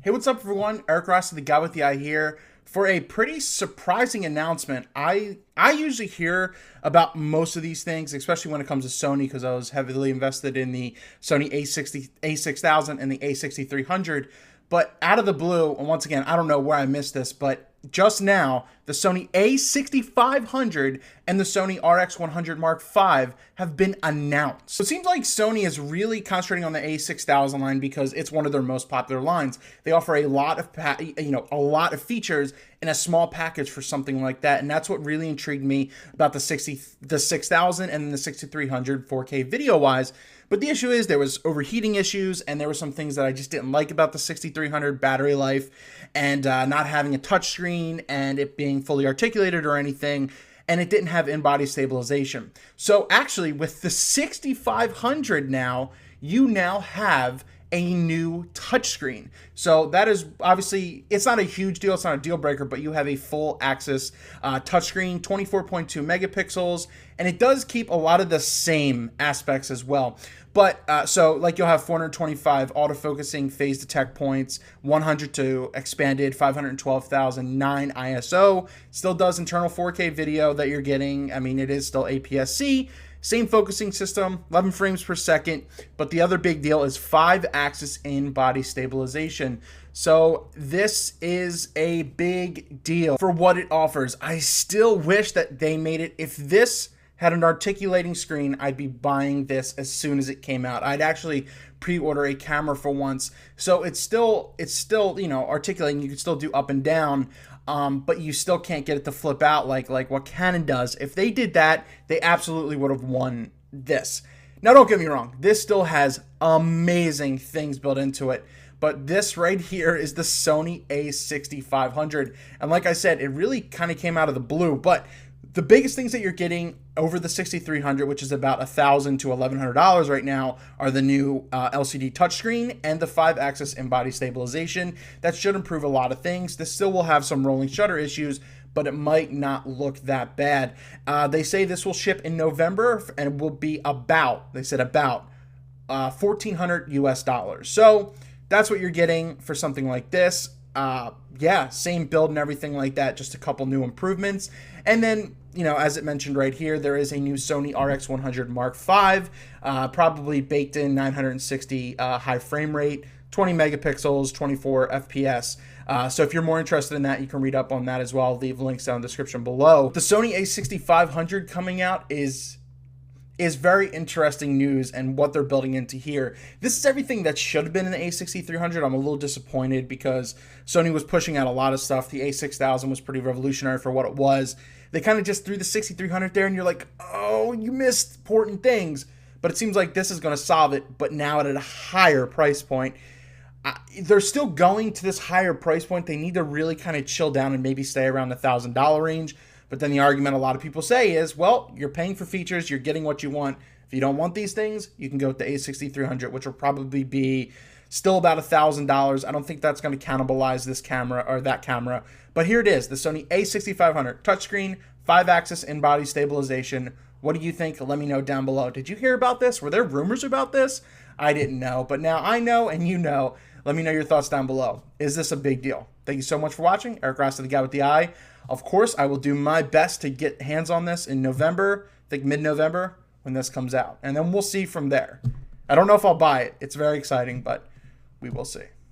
Hey, what's up, everyone? Eric Rossi, the guy with the eye here, for a pretty surprising announcement. I usually hear about most of these things, especially when it comes to Sony, because I was heavily invested in the Sony A6000 and the A6300. But out of the blue, and once again, I don't know where I missed this, but just now, the Sony a6500 and the Sony RX100 Mark V have been announced. So it seems like Sony is really concentrating on the a6000 line because it's one of their most popular lines. They offer a lot of features in a small package for something like that, and that's what really intrigued me about the 6000 and the 6300 4K video-wise. But the issue is there was overheating issues, and there were some things that I just didn't like about the 6300 battery life, and not having a touchscreen and it being fully articulated or anything, and it didn't have in-body stabilization. So actually, with the 6500 now, you now have a new touchscreen. So that is obviously, it's not a huge deal, it's not a deal breaker, but you have a full axis touchscreen, 24.2 megapixels, and it does keep a lot of the same aspects as well. But so like you'll have 425 autofocusing phase detect points, 102 expanded, 512,009 ISO, still does internal 4K video that you're getting. I mean, it is still APS-C. Same focusing system, 11 frames per second, but the other big deal is 5-axis in-body stabilization. So this is a big deal for what it offers. I still wish that they made it. If this had an articulating screen, I'd be buying this as soon as it came out. I'd actually pre-order a camera for once. So it's still, articulating. You can still do up and down. But you still can't get it to flip out like what Canon does. If they did that, they absolutely would have won this. Now, don't get me wrong. This still has amazing things built into it. But this right here is the Sony a6500. And like I said, it really kind of came out of the blue. But the biggest things that you're getting over the 6300, which is about $1,000 to $1,100 right now, are the new LCD touchscreen and the 5-axis in-body stabilization. That should improve a lot of things. This still will have some rolling shutter issues, but it might not look that bad. They say this will ship in November and will be about, they said about, $1,400 US. So that's what you're getting for something like this. Yeah, same build and everything like that, just a couple new improvements. And then, as it mentioned right here, there is a new Sony RX100 Mark V, probably baked in 960 high frame rate, 20 megapixels, 24 FPS. So if you're more interested in that, you can read up on that as well. I'll leave links down in the description below. The Sony a6500 coming out is very interesting news, and what they're building into here. This is everything that should have been in the a6300. I'm a little disappointed because Sony was pushing out a lot of stuff. The a6000 was pretty revolutionary for what it was. They kind of just threw the 6300 there, and you're like, oh, you missed important things. But it seems like this is going to solve it, but now at a higher price point. They're still going to this higher price point. They need to really kind of chill down and maybe stay around the $1,000 range. But then the argument a lot of people say is, well, you're paying for features, you're getting what you want. If you don't want these things, you can go with the a6300, which will probably be still about $1,000. I don't think that's going to cannibalize this camera or that camera. But here it is, the Sony a6500 touchscreen, 5-axis in-body stabilization. What do you think? Let me know down below. Did you hear about this? Were there rumors about this? I didn't know, but now I know and you know. Let me know your thoughts down below. Is this a big deal? Thank you so much for watching. Eric Rossi, the guy with the eye. Of course, I will do my best to get hands on this in November, I think mid-November, when this comes out. And then we'll see from there. I don't know if I'll buy it. It's very exciting, but we will see.